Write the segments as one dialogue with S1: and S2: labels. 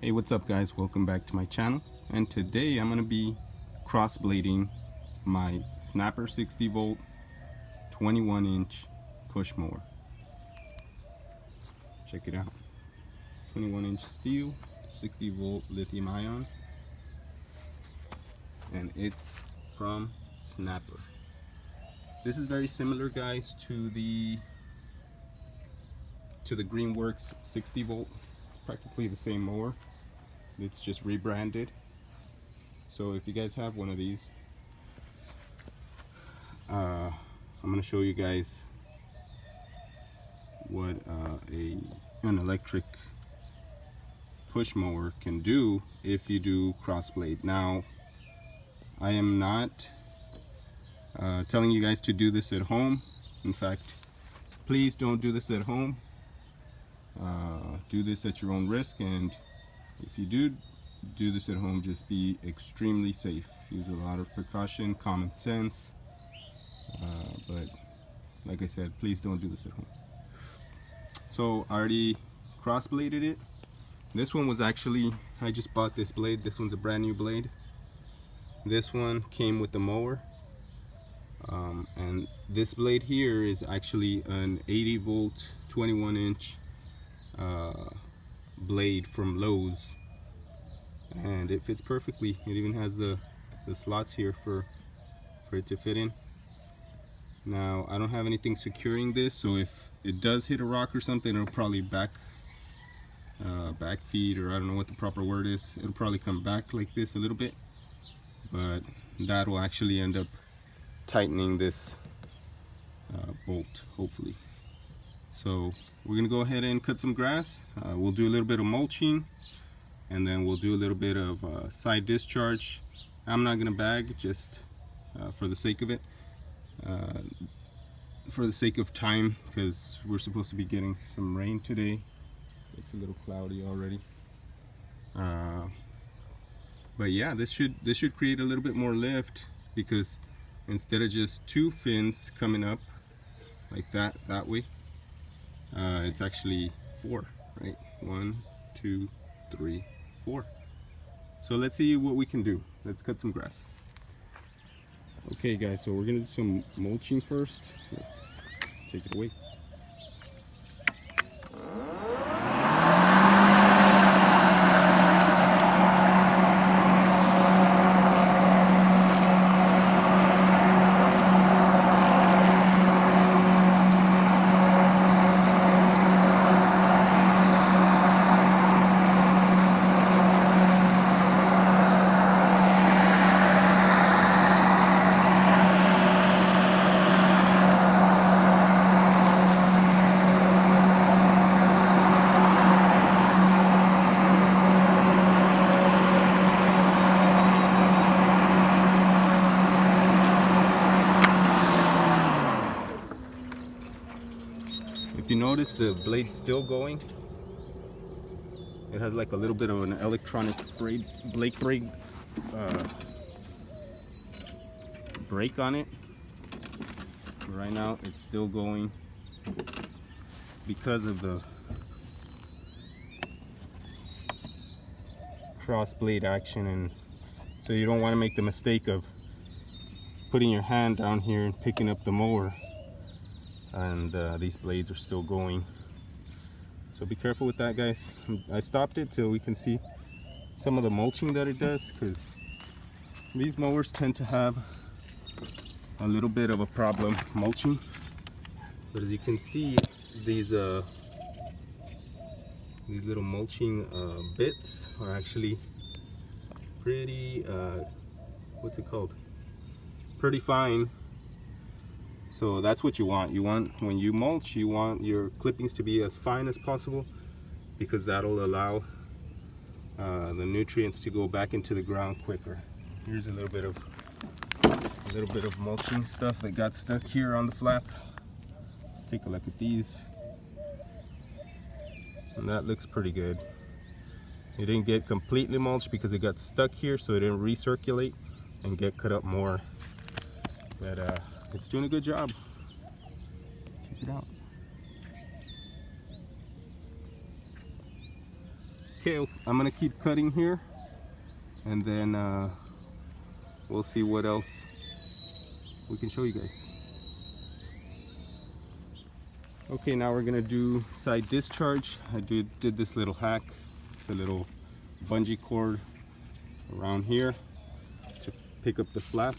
S1: Hey, what's up guys, welcome back to my channel, and today I'm going to be cross blading my Snapper 60 volt 21-inch push mower. Check it out. 21-inch steel, 60 volt lithium ion, and it's from Snapper. This is very similar, guys, to the GREENWORKS 60 volt. It's practically the same mower. It's just rebranded. So if you guys have one of these, I'm going to show you guys what an electric push mower can do if you do cross blade. Now, I am not telling you guys to do this at home. In fact, please don't do this at home. Do this at your own risk, and if you do this at home, just be extremely safe. Use a lot of precaution, common sense, but like I said, please don't do this at home. So I already cross bladed it. This one was actually, I just bought this blade. This one's a brand new blade. This one came with the mower, and this blade here is actually an 80 volt 21-inch blade from Lowe's, and it fits perfectly. It even has the slots here for it to fit in. Now, I don't have anything securing this, so if it does hit a rock or something, it'll probably back feed, or I don't know what the proper word is. It'll probably come back like this a little bit, but that will actually end up tightening this bolt, hopefully. So we're gonna go ahead and cut some grass. We'll do a little bit of mulching, and then we'll do a little bit of side discharge. I'm not gonna bag, just for the sake of it, for the sake of time, because we're supposed to be getting some rain today. It's a little cloudy already, but yeah, this should create a little bit more lift, because instead of just two fins coming up like that way, it's actually four, right? 1, 2, 3, 4. So let's see what we can do. Let's cut some grass. Okay guys, so we're gonna do some mulching first. Let's take it away. If you notice, the blade's still going. It has like a little bit of an electronic brake on it. Right now it's still going because of the cross blade action, and so you don't want to make the mistake of putting your hand down here and picking up the mower, and these blades are still going. So be careful with that, guys. I stopped it till we can see some of the mulching that it does, because these mowers tend to have a little bit of a problem mulching. But as you can see, these little mulching bits are actually pretty what's it called, pretty fine. So that's what you want. You want, when you mulch, you want your clippings to be as fine as possible, because that'll allow the nutrients to go back into the ground quicker. Here's a little bit of mulching stuff that got stuck here on the flap. Let's take a look at these, and that looks pretty good. It didn't get completely mulched because it got stuck here, so it didn't recirculate and get cut up more. But it's doing a good job. Check it out. Okay, I'm gonna keep cutting here, and then we'll see what else we can show you guys. Okay, now we're gonna do side discharge. I did this little hack. It's a little bungee cord around here to pick up the flap.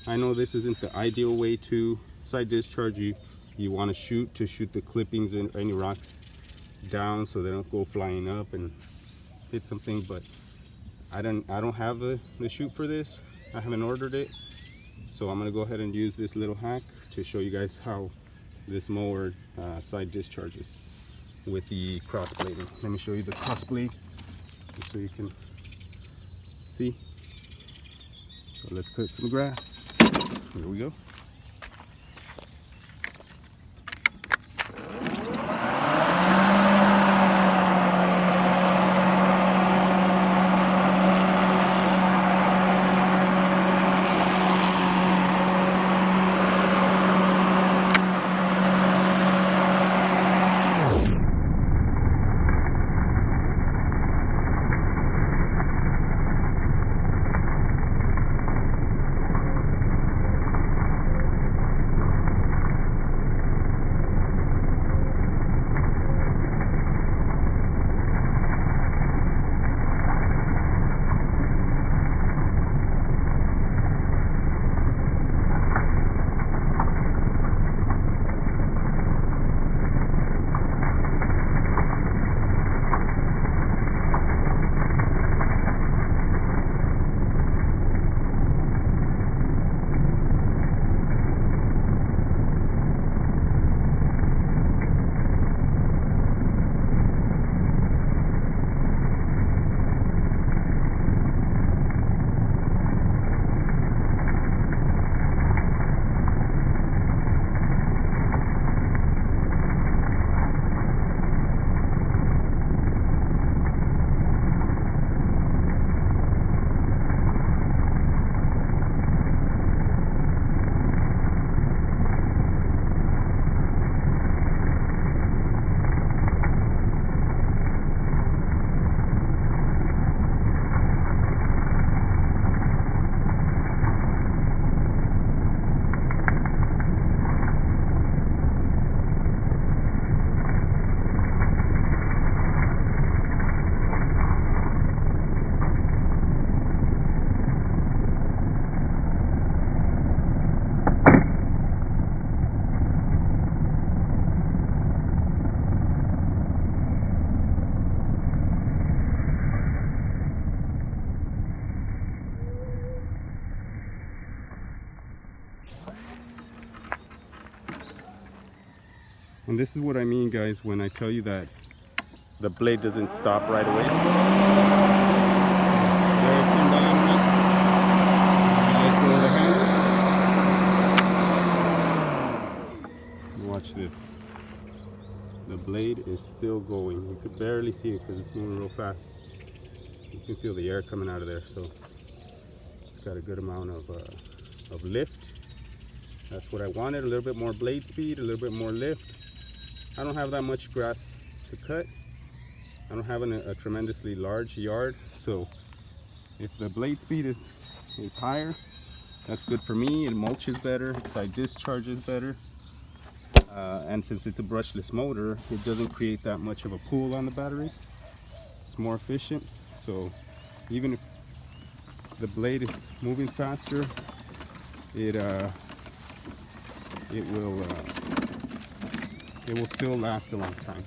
S1: I know this isn't the ideal way to side discharge. You want to shoot the clippings and any rocks down so they don't go flying up and hit something, but I don't have the chute for this. I haven't ordered it, so I'm gonna go ahead and use this little hack to show you guys how this mower side discharges with the cross blading. Let me show you the cross blade just so you can see. So let's cut some grass. Here we go. And this is what I mean, guys, when I tell you that the blade doesn't stop right away. Watch this. The blade is still going. You could barely see it because it's moving real fast. You can feel the air coming out of there, so it's got a good amount of lift. That's what I wanted, a little bit more blade speed, a little bit more lift. I don't have that much grass to cut. I don't have a tremendously large yard, so if the blade speed is higher, that's good for me. It mulches better, side discharges better. And since it's a brushless motor, it doesn't create that much of a pull on the battery. It's more efficient, so even if the blade is moving faster, it will still last a long time,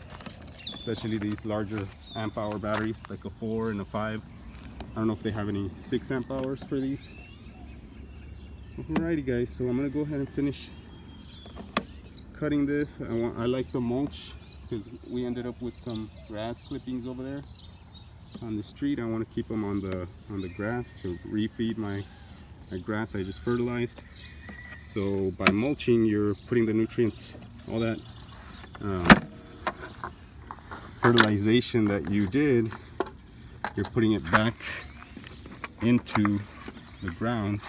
S1: especially these larger amp hour batteries like a 4 and a 5. I don't know if they have any 6 amp hours for these. Alrighty guys, so I'm gonna go ahead and finish cutting this. I like the mulch because we ended up with some grass clippings over there on the street. I want to keep them on the grass to refeed my grass I just fertilized. So by mulching, you're putting the nutrients, all that fertilization that you did, you're putting it back into the ground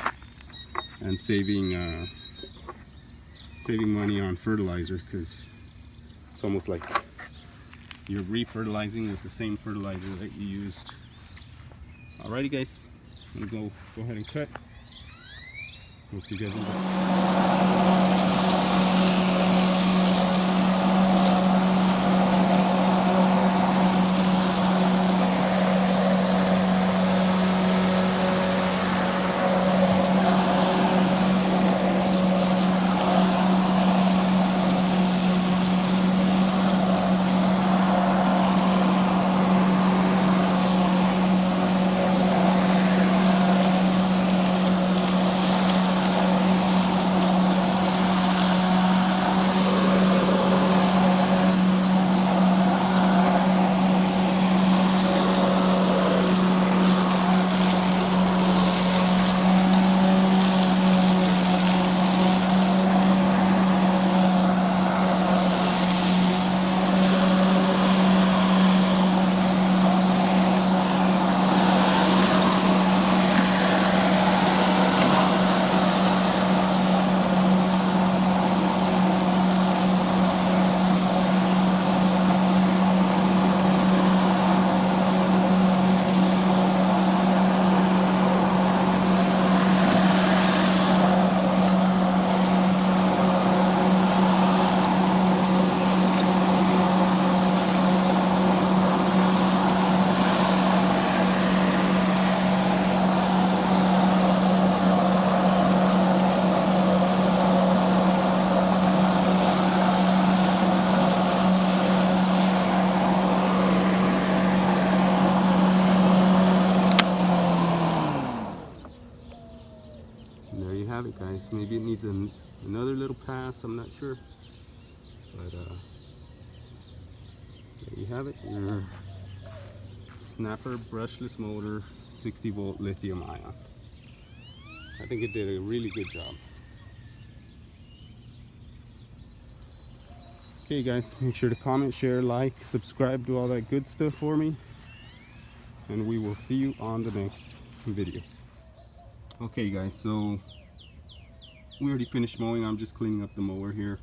S1: and saving money on fertilizer, because it's almost like you're re-fertilizing with the same fertilizer that you used. Alrighty guys, I'm gonna go ahead and cut. We'll see you guys in a bit. There you have it guys. Maybe it needs another little pass, I'm not sure, but there you have it, your Snapper brushless motor 60-volt lithium ion. I think it did a really good job. Okay guys, make sure to comment, share, like, subscribe, do all that good stuff for me, and we will see you on the next video. Okay guys, so we already finished mowing. I'm just cleaning up the mower here,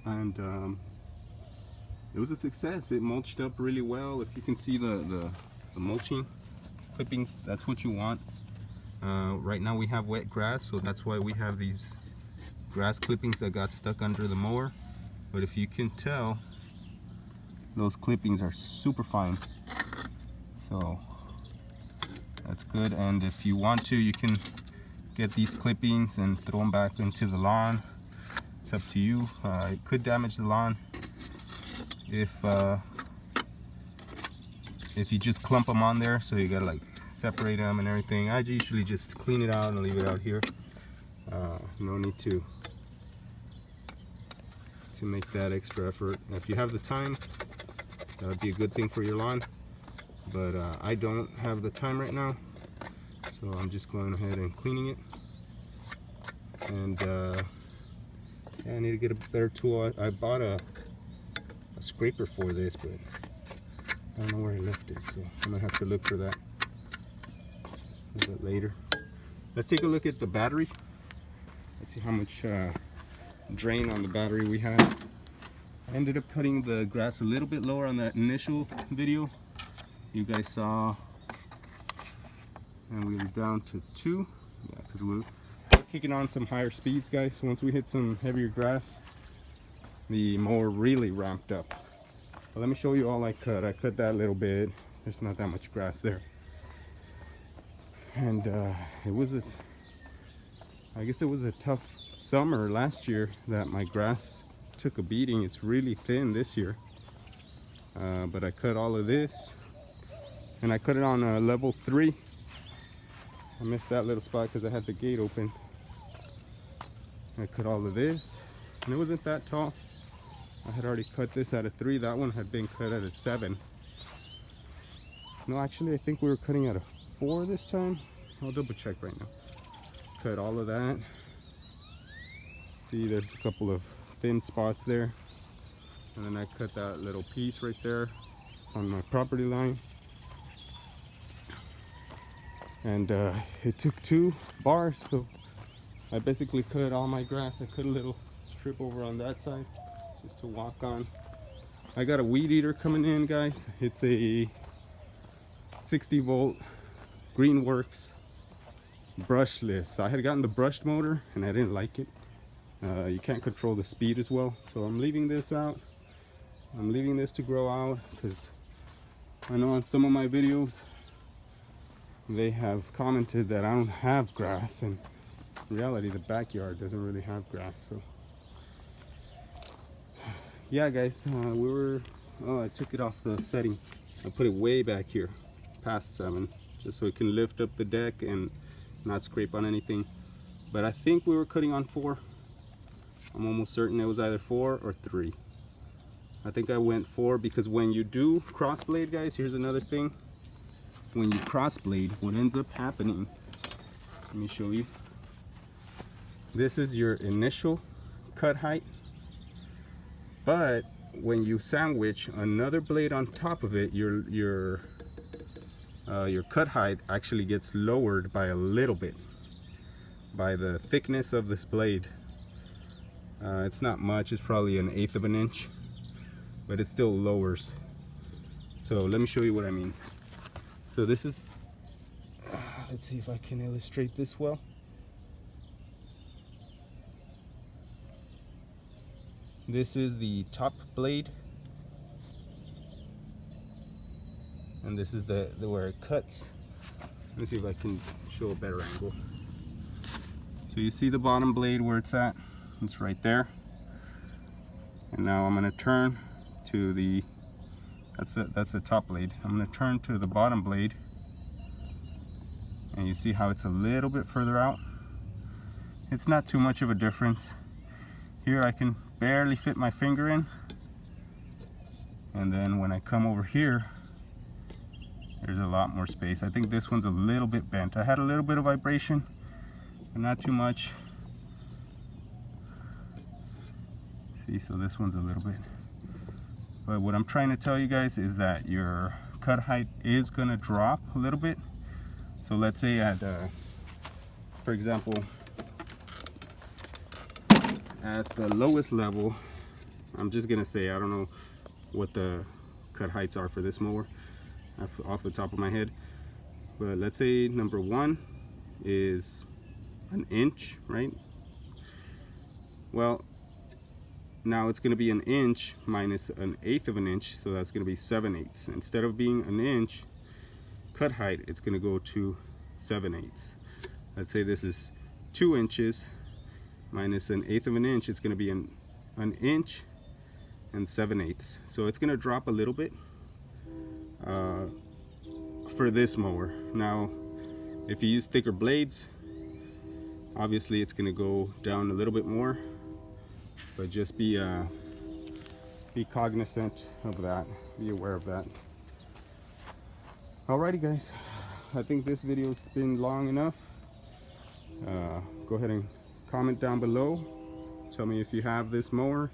S1: and it was a success. It mulched up really well. If you can see the mulching clippings, that's what you want. Right now we have wet grass, so that's why we have these grass clippings that got stuck under the mower. But if you can tell, those clippings are super fine, so that's good. And if you want to, you can get these clippings and throw them back into the lawn. It's up to you. It could damage the lawn if you just clump them on there, so you gotta like separate them and everything. I usually just clean it out and leave it out here. No need to make that extra effort. If you have the time, that would be a good thing for your lawn, but I don't have the time right now, so I'm just going ahead and cleaning it. And yeah, I need to get a better tool. I bought a scraper for this, but I don't know where I left it, so I'm gonna have to look for that a little bit later. Let's take a look at the battery. Let's see how much drain on the battery we had. I ended up cutting the grass a little bit lower on that initial video you guys saw, and we were down to 2. Yeah, because we're kicking on some higher speeds, guys. Once we hit some heavier grass, the mower really ramped up. But let me show you all I cut. I cut that little bit. There's not that much grass there, and it was I guess it was a tough summer last year that my grass took a beating. It's really thin this year, but I cut all of this, and I cut it on level 3. I missed that little spot because I had the gate open. I cut all of this, and it wasn't that tall. I had already cut this at a 3. That one had been cut at a 7. No, actually, I think we were cutting at a 4 this time. I'll double check right now. Cut all of that. See, there's a couple of thin spots there. And then I cut that little piece right there. It's on my property line. And it took 2 bars, so I basically cut all my grass. I cut a little strip over on that side just to walk on. I got a weed eater coming in, guys. It's a 60 volt GREENWORKS brushless. I had gotten the brushed motor and I didn't like it. You can't control the speed as well, so I'm leaving this out. I'm leaving this to grow out because I know on some of my videos they have commented that I don't have grass, and in reality the backyard doesn't really have grass. So yeah, guys, I took it off the setting. I put it way back here past 7 just so it can lift up the deck and not scrape on anything. But I think we were cutting on 4. I'm almost certain it was either 4 or 3. I think I went 4 because when you do cross blade, guys, here's another thing. When you cross blade, what ends up happening, let me show you. This is your initial cut height, but when you sandwich another blade on top of it, your cut height actually gets lowered by a little bit by the thickness of this blade. It's not much, it's probably 1/8 of an inch, but it still lowers. So let me show you what I mean. So this is, let's see if I can illustrate this well. This is the top blade, and this is the where it cuts. Let me see if I can show a better angle. So you see the bottom blade where it's at? It's right there. And now I'm going to turn to the, that's the top blade. I'm going to turn to the bottom blade, and you see how it's a little bit further out. It's not too much of a difference. Here I can barely fit my finger in, and then when I come over here, there's a lot more space. I think this one's a little bit bent. I had a little bit of vibration, but not too much. See, so this one's a little bit. But what I'm trying to tell you guys is that your cut height is gonna drop a little bit. So let's say at, for example, at the lowest level, I'm just gonna say, I don't know what the cut heights are for this mower off the top of my head, but let's say number 1 is 1 inch, right? Well, now it's going to be 1 inch minus 1/8 of an inch, so that's going to be 7/8. Instead of being 1 inch cut height, it's going to go to 7/8. Let's say this is 2 inches minus 1/8 of an inch. It's going to be an inch and 7/8. So it's going to drop a little bit for this mower. Now, if you use thicker blades, obviously it's going to go down a little bit more. But just be cognizant of that, be aware of that. Alrighty, guys, I think this video's been long enough. Go ahead and comment down below. Tell me if you have this mower,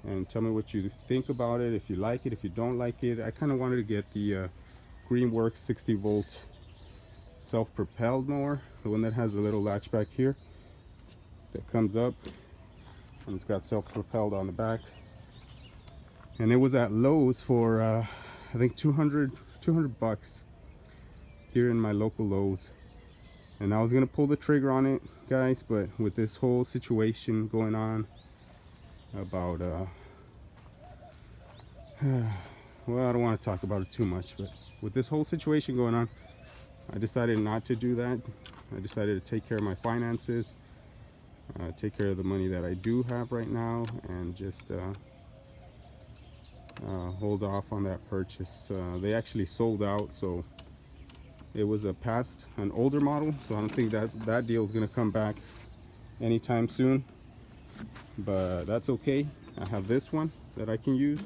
S1: and tell me what you think about it, if you like it, if you don't like it. I kind of wanted to get the GREENWORKS 60 volt self-propelled mower, the one that has the little latch back here that comes up, and it's got self-propelled on the back. And it was at Lowe's for I think 200 bucks here in my local Lowe's. And I was gonna pull the trigger on it, guys, but with this whole situation going on about well, I don't want to talk about it too much, but with this whole situation going on, I decided not to do that. I decided to take care of my finances, take care of the money that I do have right now, and just hold off on that purchase. They actually sold out, so it was an older model, so I don't think that deal is going to come back anytime soon, but that's okay. I have this one that I can use,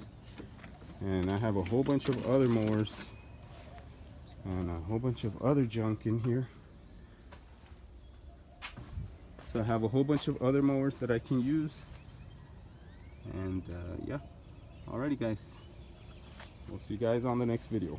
S1: and I have a whole bunch of other mowers and a whole bunch of other junk in here. So I have a whole bunch of other mowers that I can use, and yeah. Alrighty, guys, we'll see you guys on the next video.